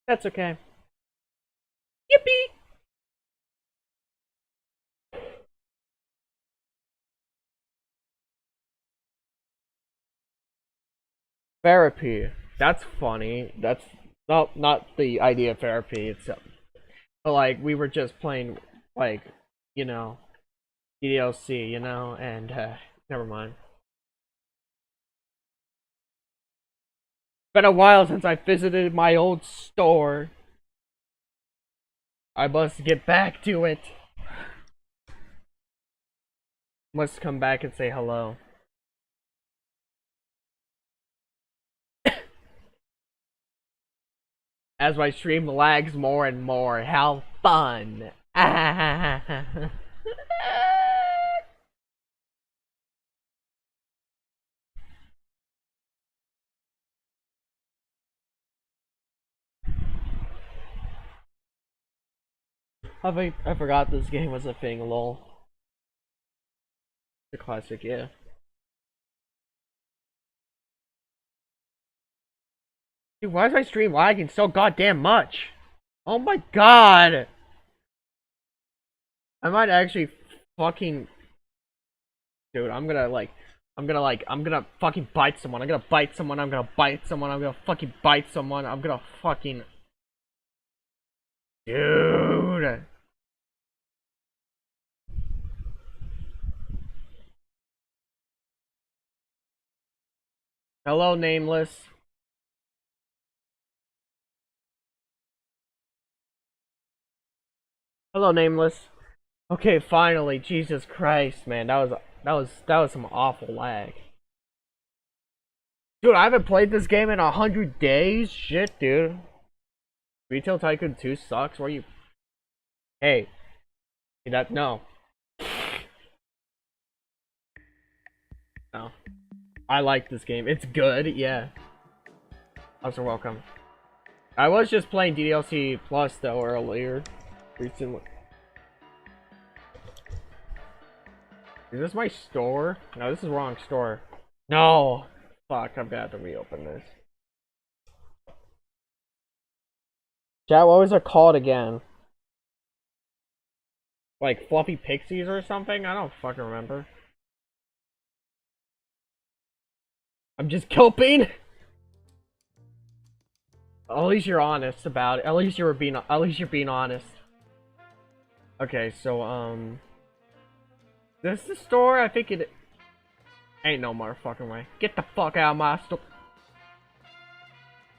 That's okay. Yippee! Therapy. That's funny. That's not the idea of therapy itself. But like we were just playing like, you know, DLC, and never mind. Been a while since I visited my old store. I must get back to it. Must come back and say hello. As my stream lags more and more. How fun! I forgot this game was a thing, lol. The classic, yeah. Dude, why is my stream lagging so goddamn much? Oh my god! I might actually fucking... Dude, I'm gonna fucking bite someone. I'm gonna bite someone. I'm gonna bite someone. I'm gonna fucking bite someone. I'm gonna fucking... Dude! Hello, nameless. Hello, nameless. Okay, finally, Jesus Christ, man, that was some awful lag. Dude, I haven't played this game in 100 days. Shit, dude. Retail Tycoon 2 sucks. Where you? Hey, that no, no. I like this game. It's good. Yeah. Also welcome. I was just playing DLC Plus though earlier, recently. Is this my store? No, this is the wrong store. No. Fuck, I'm gonna have to reopen this. Chat, what was it called again? Like Fluffy Pixies or something? I don't fucking remember. I'm just coping. At least you're honest about it. At least you're being honest. Okay, so this is the store? I think it ain't no motherfucking way. Get the fuck out of my store.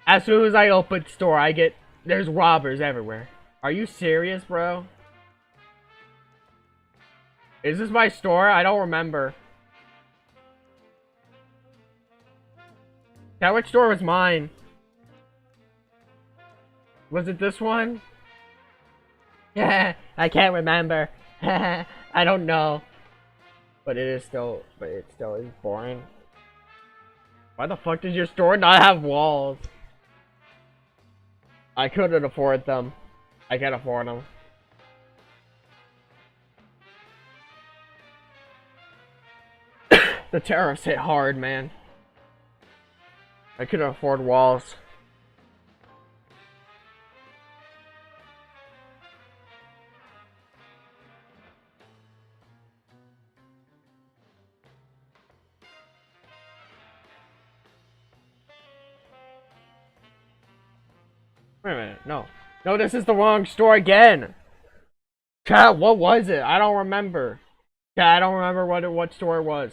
As soon as I open the store, there's robbers everywhere. Are you serious, bro? Is this my store? I don't remember. Yeah, which store was mine? Was it this one? Yeah, I can't remember. I don't know. But it still is boring. Why the fuck does your store not have walls? I couldn't afford them. I can't afford them. The tariffs hit hard, man. I couldn't afford walls. Wait a minute, no. No, this is the wrong store again! Chat, what was it? I don't remember. Chat, I don't remember what store it was.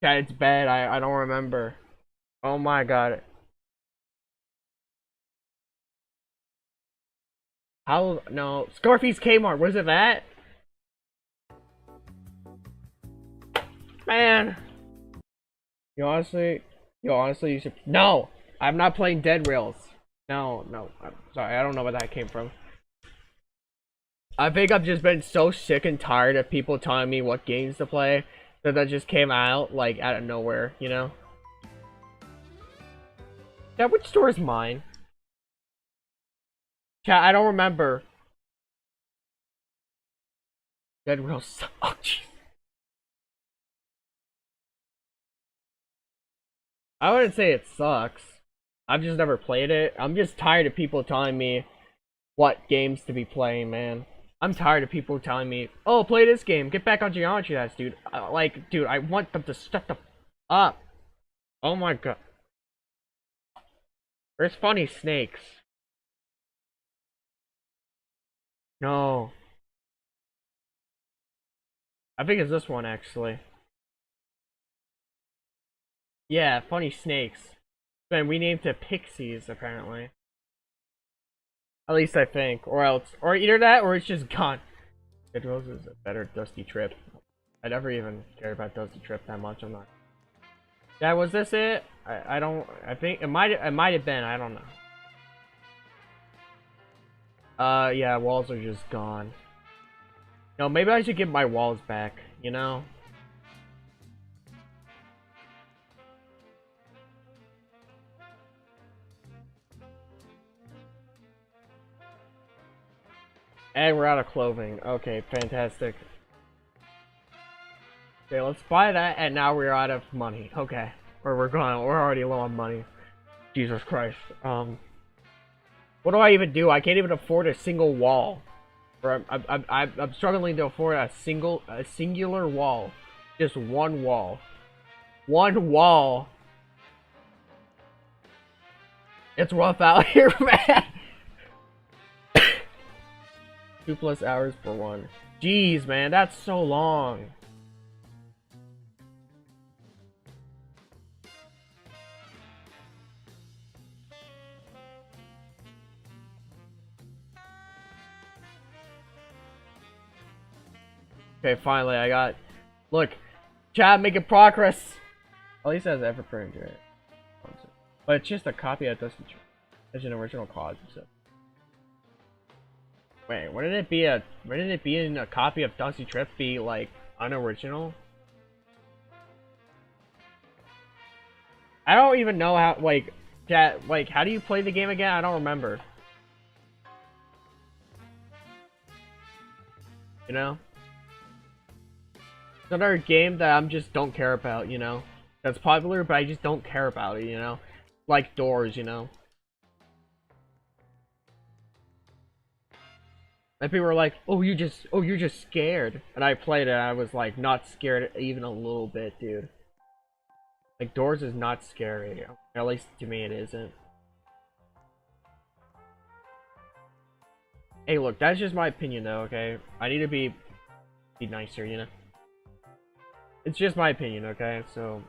Chat, it's bad, I don't remember. Oh my god. How, no. Scarface Kmart, was it that? Man. You should. No! I'm not playing Dead Rails. No, no. I'm sorry, I don't know where that came from. I think I've just been so sick and tired of people telling me what games to play that just came out, like, out of nowhere, you know? Yeah, which store is mine? Chat, I don't remember. Dead Rails. Oh, jeez. I wouldn't say it sucks. I've just never played it. I'm just tired of people telling me what games to be playing, man. I'm tired of people telling me, "Oh, play this game. Get back on Geometry Dash, dude." Like, dude, I want them to shut the up. Oh my god. There's funny snakes. No. I think it's this one, actually. Yeah, funny snakes. Man, we named it Pixies, apparently. At least I think. Or else. Or either that, or it's just gone. Dead Rose is a better Dusty Trip. I never even cared about Dusty Trip that much, I'm not. Yeah, was this it? I don't, I think, it might have been, I don't know. Yeah, walls are just gone. No, maybe I should get my walls back, you know? And we're out of clothing. Okay, fantastic. Okay, let's buy that, and now we're out of money. Okay. Or we're already low on money. Jesus Christ. What do I even do? I can't even afford a single wall. Or I'm struggling to afford a singular wall. Just one wall. One wall. It's rough out here, man. 2+ hours per one. Jeez, man, that's so long. Okay, finally, I got. Look, chat making progress. At least it has Everprint it. But it's just a copy of Dusty Trip. It's an original cause. So. Wait, wouldn't it be in a copy of Dusty Trip be like unoriginal? I don't even know how, like, chat, like, how do you play the game again? I don't remember. You know? It's another game that I'm just don't care about, you know? That's popular, but I just don't care about it, you know? Like Doors, you know? And people were like, oh, you're just scared. And I played it, and I was like, not scared even a little bit, dude. Like, Doors is not scary. At least to me it isn't. Hey, look, that's just my opinion, though, okay? I need to be nicer, you know? It's just my opinion, okay? So...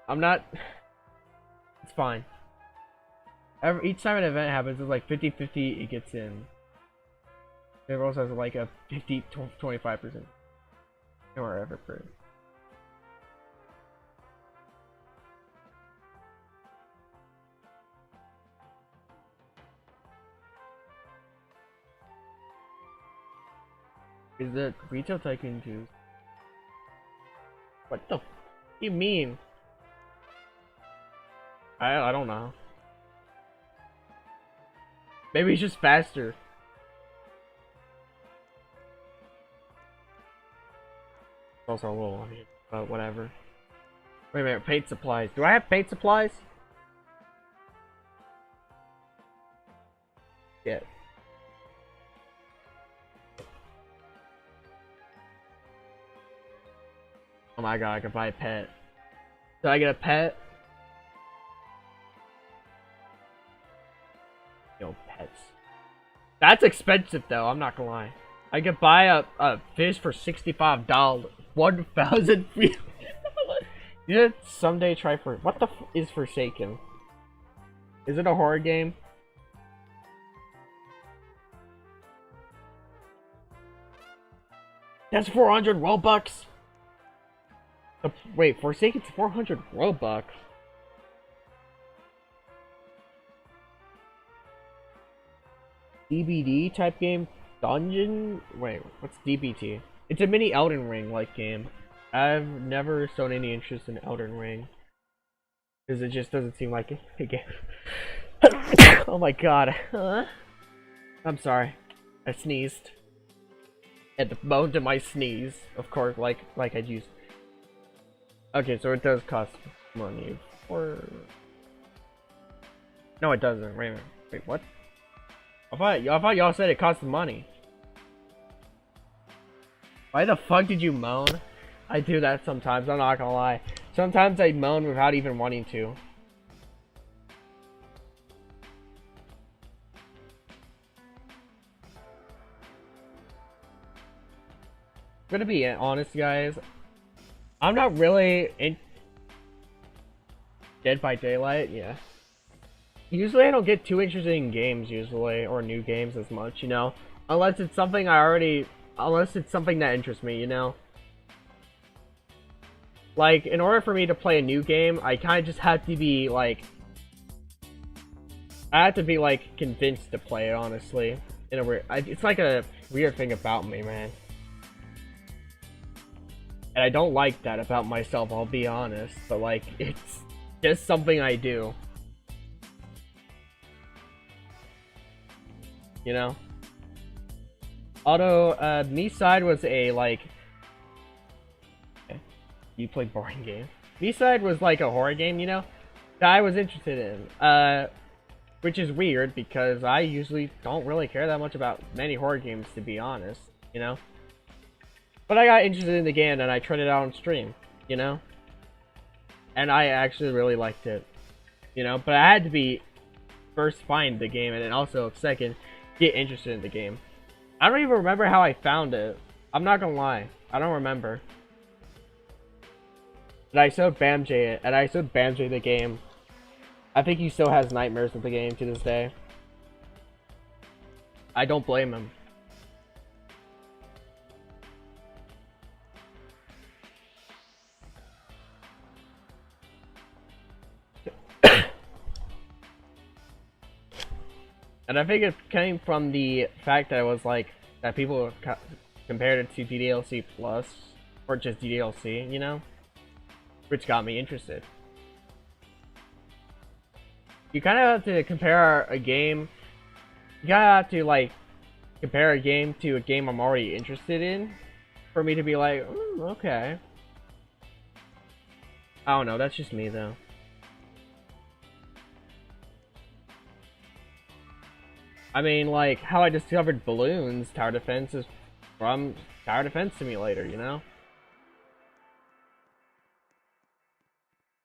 I'm not... It's fine. Each time an event happens, it's like 50-50 it gets in. It also has like a 25%. Or ever per. Is the retail Tycoon juice? What the f you mean? I don't know. Maybe it's just faster. It's also a little on it, but whatever. Wait a minute, paid supplies. Do I have paid supplies? Yeah. Oh my god, I can buy a pet. Did I get a pet? Yo, pets. That's expensive though, I'm not gonna lie. I could buy a fish for $65. 1,000 feet. You should someday try for. What the f is Forsaken? Is it a horror game? That's 400 Robux. Wait, Forsaken's 400 Robux. DBD type game? Dungeon? Wait, what's DBT? It's a mini Elden Ring like game. I've never shown any interest in Elden Ring. Because it just doesn't seem like a game. Oh my god. I'm sorry. I sneezed. At the bone to my sneeze. Of course, like I used. Okay, so it does cost money for... No, it doesn't. Wait a minute. Wait, what? I thought y'all said it cost money. Why the fuck did you moan? I do that sometimes, I'm not gonna lie. Sometimes I moan without even wanting to. I'm gonna be honest, guys. I'm not really in Dead by Daylight, yeah. Usually I don't get too interested in games, usually, or new games as much, you know? Unless it's something unless it's something that interests me, you know? Like, in order for me to play a new game, I kind of just have to be, like... I have to be, like, convinced to play it, honestly. In a weird... it's like a weird thing about me, man. And I don't like that about myself, I'll be honest. But, like, it's just something I do. You know? Although, Me-Side was a, like... You play boring game. B-Side was like a horror game, you know, that I was interested in. Which is weird because I usually don't really care that much about many horror games, to be honest, you know. But I got interested in the game and I tried it out on stream, you know. And I actually really liked it, you know. But I had to be first find the game and then also second get interested in the game. I don't even remember how I found it. I'm not gonna lie, I don't remember. And I showed BamJ it, and I showed BamJ the game. I think he still has nightmares of the game to this day. I don't blame him. And I think it came from the fact that it was like, that people compared it to DDLC Plus, or just DDLC, you know? Which got me interested. You kind of have to compare a game. You kind of have to like compare a game to a game I'm already interested in, for me to be like, okay. I don't know. That's just me though. I mean, like how I discovered Balloons Tower Defense is from Tower Defense Simulator, you know.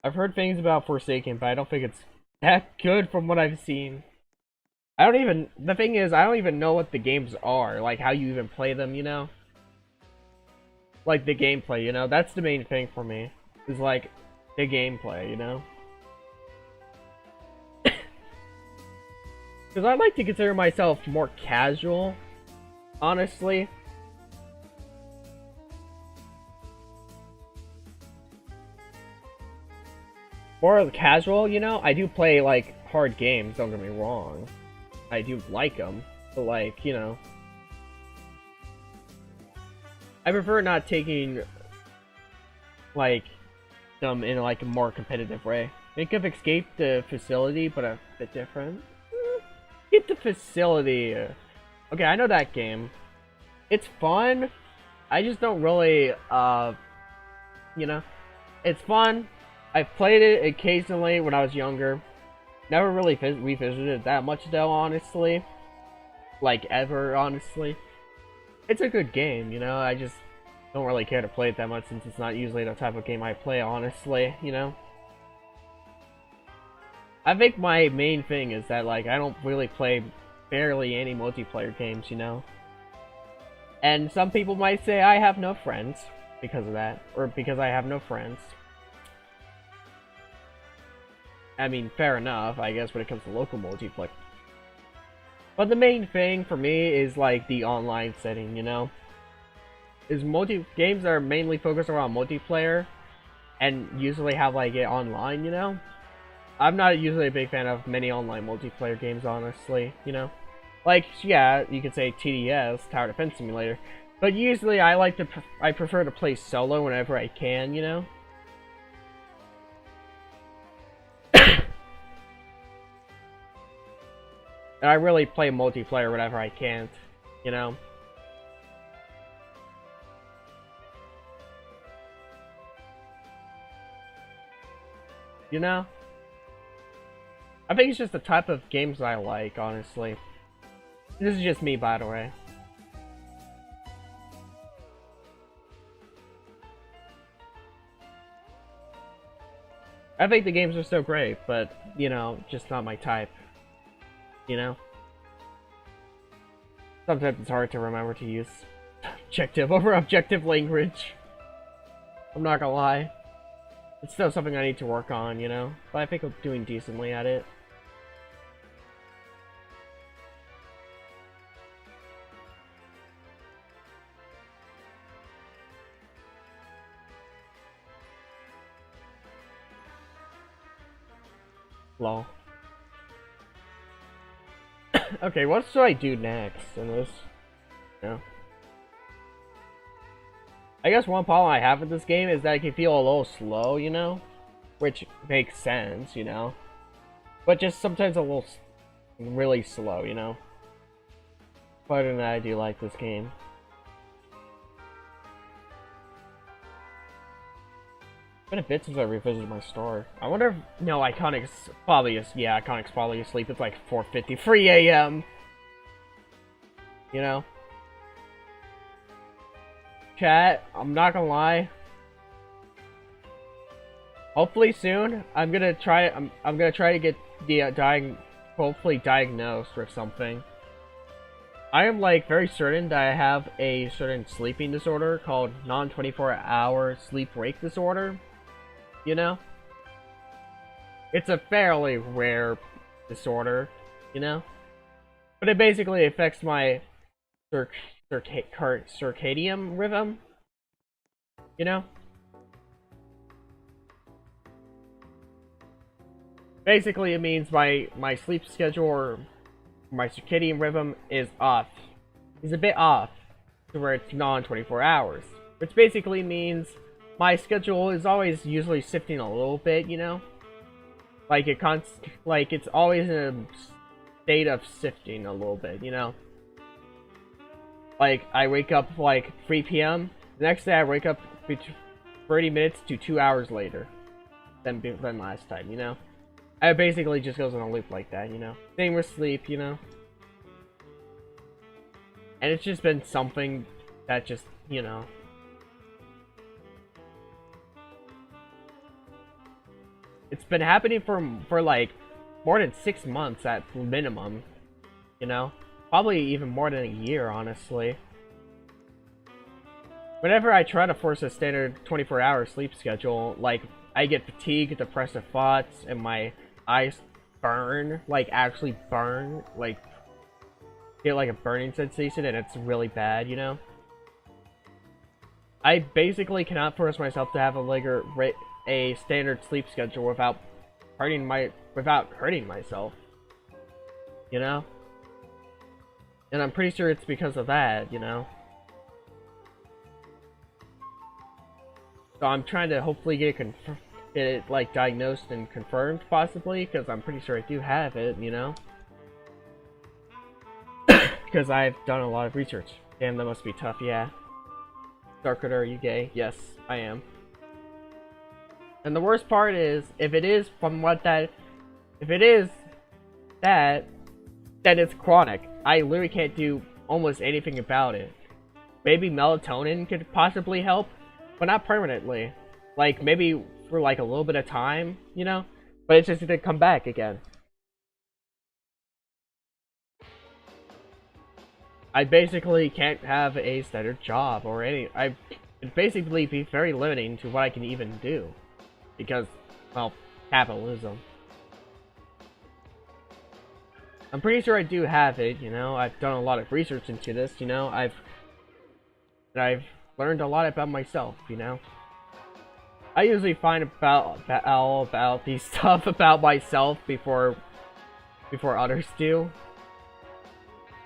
I've heard things about Forsaken, but I don't think it's that good from what I've seen. The thing is, I don't even know what the games are, like how you even play them, you know? Like the gameplay, you know? That's the main thing for me, is like the gameplay, you know? Because I like to consider myself more casual, honestly. More casual, you know? I do play, like, hard games, don't get me wrong. I do like them, but, like, you know. I prefer not taking, like, them in, like, a more competitive way. Think of Escape the Facility, but a bit different. Escape the Facility. Okay, I know that game. It's fun. I just don't really, you know. It's fun. I've played it occasionally when I was younger. Never really revisited it that much though, honestly. Like, ever, honestly. It's a good game, you know? I just don't really care to play it that much since it's not usually the type of game I play, honestly, you know? I think my main thing is that, like, I don't really play barely any multiplayer games, you know? And some people might say I have no friends because of that, or because I have no friends. I mean, fair enough, I guess, when it comes to local multiplayer. But the main thing for me is, like, the online setting, you know? Is games that are mainly focused around multiplayer, and usually have, like, it online, you know? I'm not usually a big fan of many online multiplayer games, honestly, you know? Like, yeah, you could say TDS, Tower Defense Simulator, but usually I prefer to play solo whenever I can, you know? And I really play multiplayer whenever I can't, you know? you know? I think it's just the type of games I like, honestly. This is just me, by the way. I think the games are so great, but, you know, just not my type. You know? Sometimes it's hard to remember to use objective over objective language. I'm not gonna lie. It's still something I need to work on, you know? But I think I'm doing decently at it. Lol. Okay, what should I do next in this? No. I guess one problem I have with this game is that it can feel a little slow, you know? Which makes sense, you know? But just sometimes a little really slow, you know? But other than that, I do like this game. It's been a bit since I revisited my store. I wonder if... No, Iconic's probably... Yeah, Iconic's probably asleep. It's like 4:53 a.m. You know? Chat, I'm not gonna lie. Hopefully soon, I'm gonna try to get the hopefully diagnosed with something. I am like very certain that I have a certain sleeping disorder called non-24-hour sleep-wake disorder. You know? It's a fairly rare disorder, you know? But it basically affects my circadian rhythm, you know? Basically, it means my sleep schedule or my circadian rhythm is off. Is a bit off to where it's non-24 hours. Which basically means my schedule is always usually shifting a little bit, you know? Like it's always in a state of shifting a little bit, you know? Like, I wake up like 3 p.m. The next day I wake up 30 minutes to 2 hours later than last time, you know? It basically just goes in a loop like that, you know? Same with sleep, you know? And it's just been something that just, you know... It's been happening for like more than 6 months at minimum, you know? Probably even more than a year, honestly. Whenever I try to force a standard 24-hour sleep schedule, like, I get fatigue, depressive thoughts, and my eyes burn, like, actually burn, like, get like a burning sensation, and it's really bad, you know? I basically cannot force myself to have a standard sleep schedule without hurting myself, you know? And I'm pretty sure it's because of that, you know? So I'm trying to hopefully get it like diagnosed and confirmed, possibly, because I'm pretty sure I do have it, you know? Because I've done a lot of research. Damn, that must be tough, yeah. Darkritter, are you gay? Yes, I am. And the worst part is, if it is that, then it's chronic. I literally can't do almost anything about it. Maybe melatonin could possibly help, but not permanently. Like, maybe for like a little bit of time, you know? But it's just gonna come back again. I basically can't have a standard job or it'd basically be very limiting to what I can even do. Because, well, capitalism. I'm pretty sure I do have it, you know? I've done a lot of research into this, you know? I've learned a lot about myself, you know? I usually find all about these stuff about myself before others do.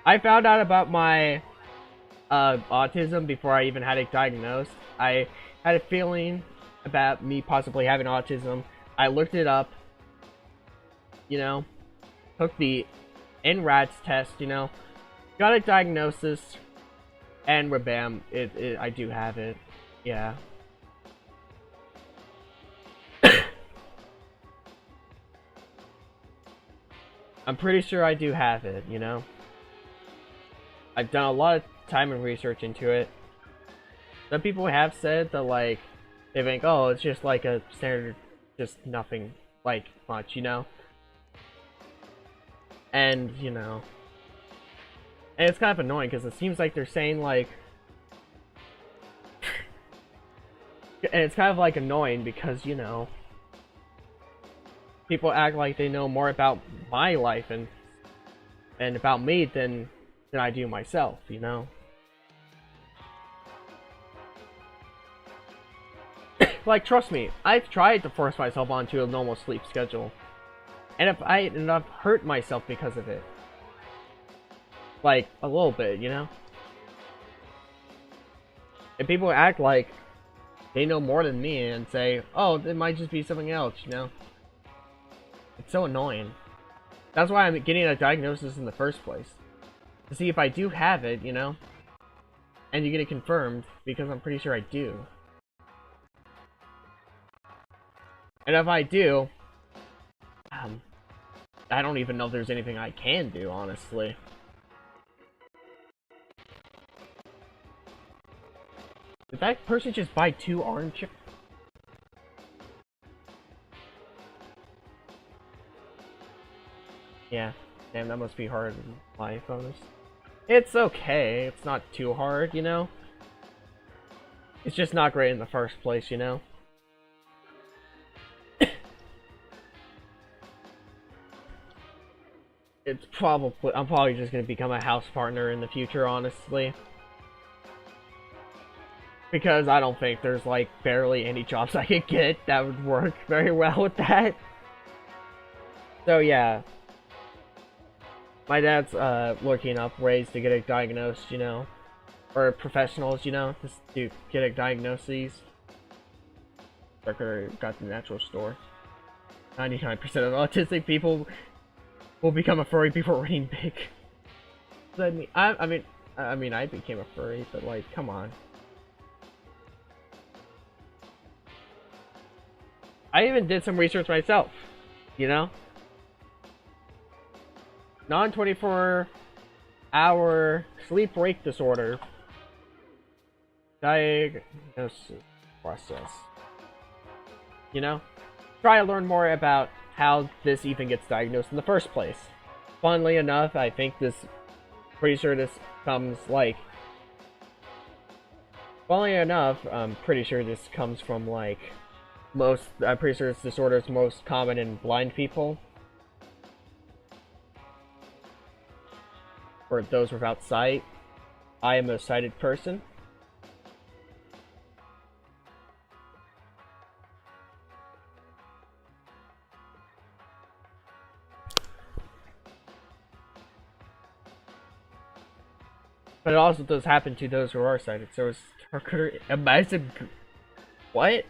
I found out about my autism before I even had it diagnosed. I had a feeling about me possibly having autism. I looked it up, you know, took the NRADS test, you know, got a diagnosis, and bam, I do have it, yeah. I'm pretty sure I do have it, you know? I've done a lot of time and research into it. Some people have said that, like, they think, oh, it's just like a standard, just nothing, like, much, you know? And, you know... And it's kind of annoying, because it seems like they're saying, like... and it's kind of, like, annoying, because, you know... people act like they know more about my life and about me than I do myself, you know? Like, trust me, I've tried to force myself onto a normal sleep schedule. And I've hurt myself because of it. Like, a little bit, you know? And people act like they know more than me and say, oh, it might just be something else, you know? It's so annoying. That's why I'm getting a diagnosis in the first place. To see if I do have it, you know? And you get it confirmed, because I'm pretty sure I do. And if I do, I don't even know if there's anything I can do, honestly. Did that person just buy 2 orange chips? Yeah. Damn, that must be hard in life, honest. It's okay. It's not too hard, you know? It's just not great in the first place, you know? It's probably... I'm probably just gonna become a house partner in the future, honestly. Because I don't think there's, like, barely any jobs I could get that would work very well with that. So, yeah. My dad's, looking up ways to get it diagnosed, you know? Or professionals, you know? Just to get it diagnoses. Tucker got the natural store. 99% of autistic people will become a furry before reading big. I mean, I became a furry, but, like, come on. I even did some research myself, you know? Non-24-hour sleep wake disorder diagnosis process. You know? Try to learn more about how this even gets diagnosed in the first place. Funnily enough, I think pretty sure this comes, like... Funnily enough, I'm pretty sure this comes from, like... I'm pretty sure this disorder is most common in blind people. Or those without sight. I am a sighted person. But it also does happen to those who are sighted, so it's... Imagine... What?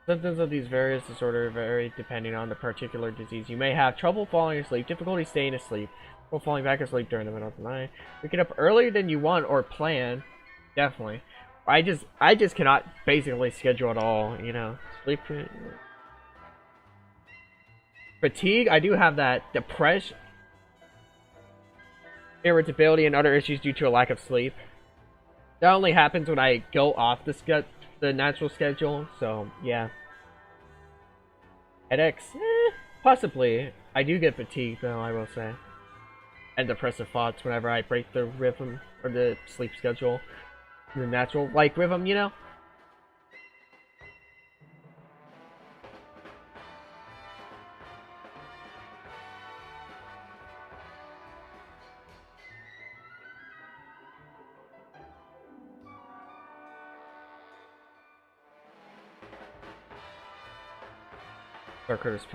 Symptoms of these various disorders vary depending on the particular disease. You may have trouble falling asleep, difficulty staying asleep, or falling back asleep during the middle of the night. Waking up earlier than you want or plan, definitely. I just cannot basically schedule at all, you know. Sleep fatigue, I do have that. Depression, irritability, and other issues due to a lack of sleep. That only happens when I go off the natural schedule, so yeah. Headaches? Possibly. I do get fatigued though, I will say. And depressive thoughts whenever I break the rhythm, or the sleep schedule. The natural, like, rhythm, you know? Dark Curtis.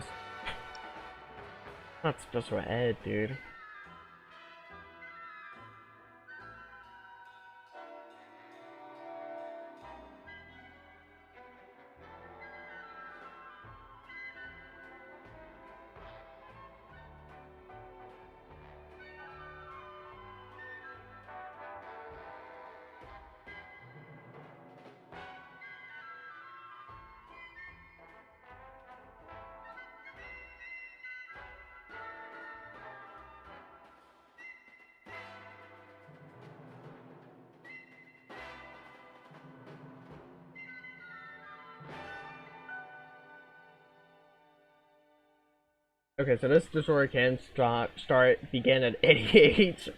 Not special ed, dude. Okay, so this disorder can begin at any age.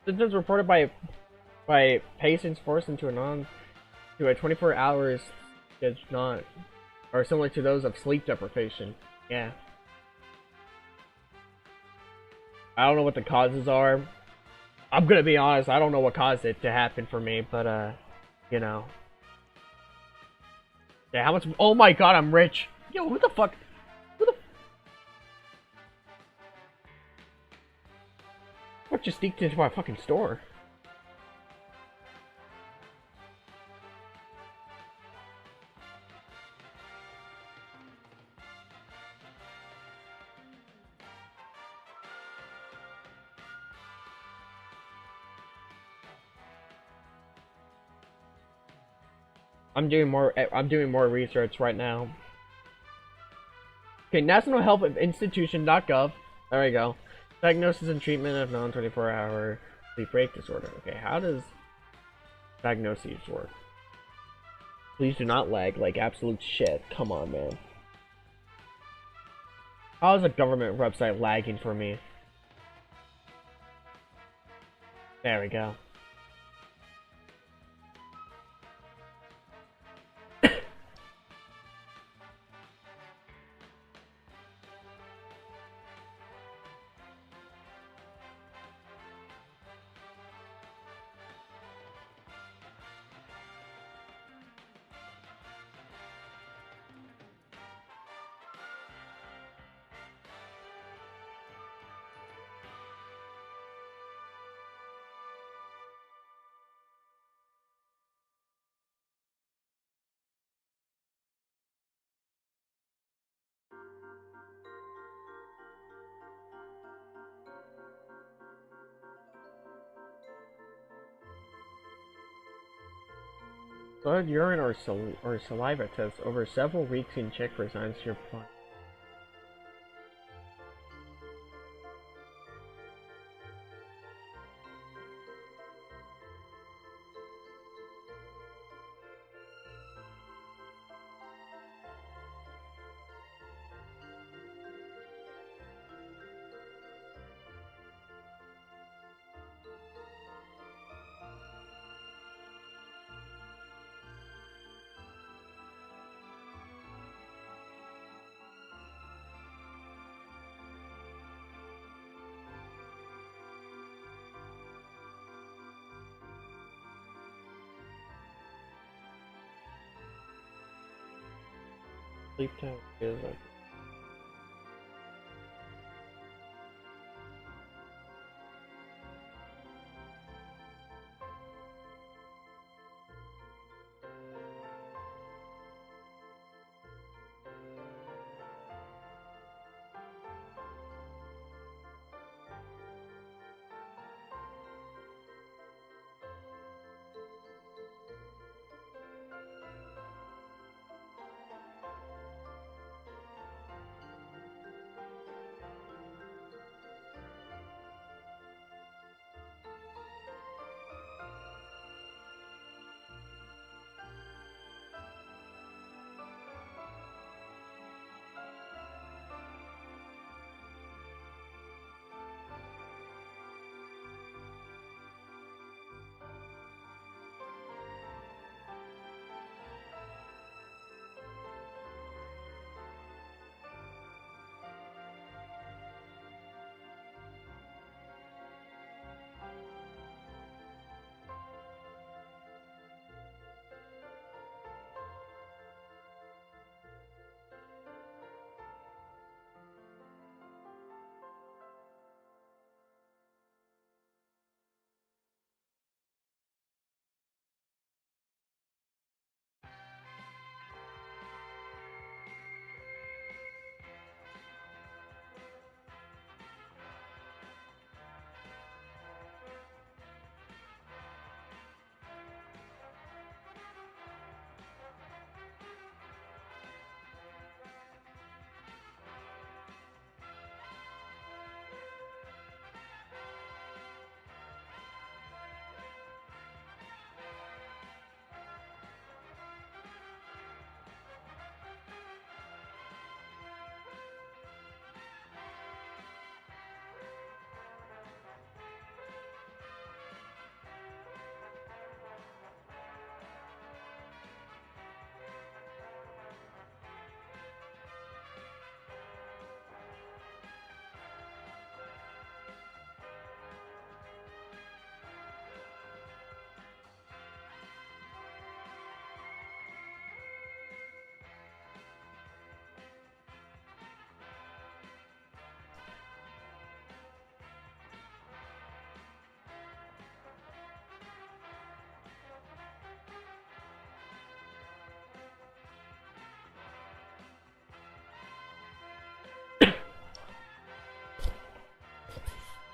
Symptoms reported by patients forced into a 24 hours is not are similar to those of sleep deprivation. Yeah. I don't know what the causes are. I'm gonna be honest, I don't know what caused it to happen for me, but you know. Yeah, how much? Oh my god, I'm rich. Yo, who the fuck? Who the fuck just sneaked into my fucking store? I'm doing more research right now. Okay, National Health Institution.gov. There we go. Diagnosis and treatment of non-24-hour sleep break disorder. Okay, how does diagnoses work? Please do not lag like absolute shit. Come on, man. How is a government website lagging for me? There we go. Blood, urine, or saliva tests over several weeks can check for signs of your blood. Sleep time is like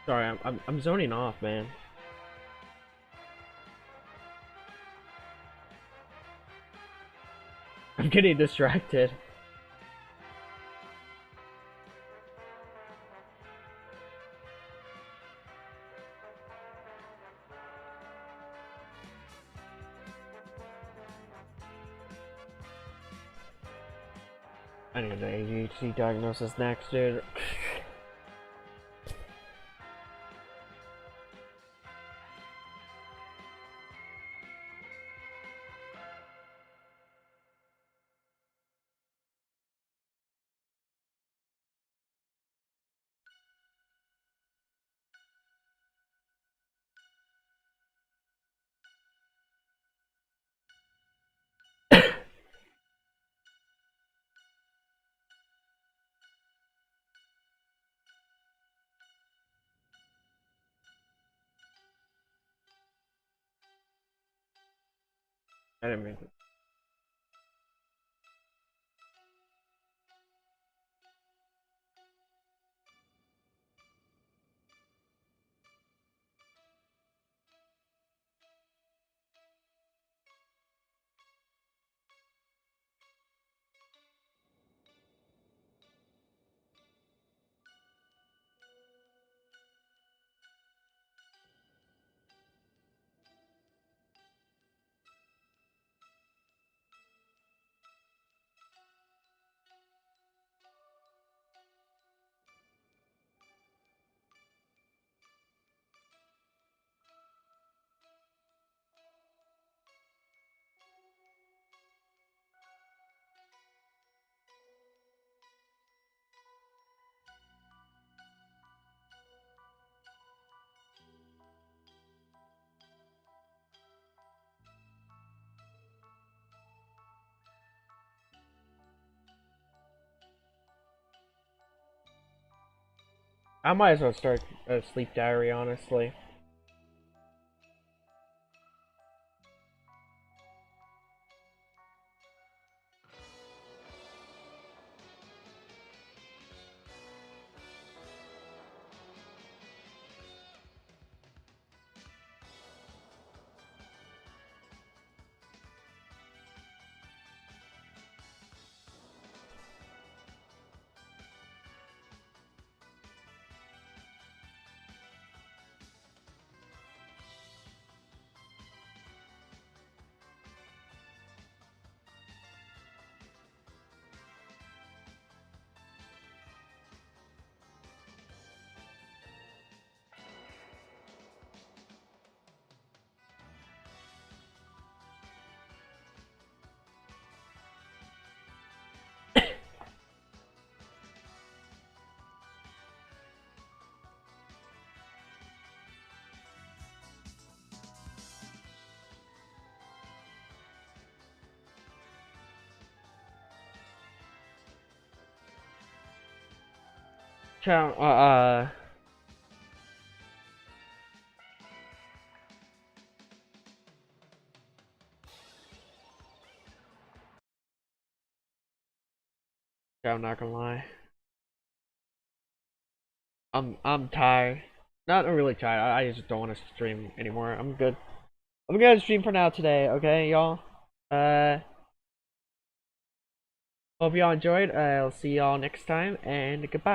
Sorry, I'm zoning off, man. I'm getting distracted. I need an ADHD diagnosis next, dude. I didn't mean to. I might as well start a sleep diary, honestly. Count, I'm not gonna lie. I'm tired. Not really tired. I just don't want to stream anymore. I'm good. I'm gonna stream for now today. Okay, y'all. Hope y'all enjoyed. I'll see y'all next time, and goodbye.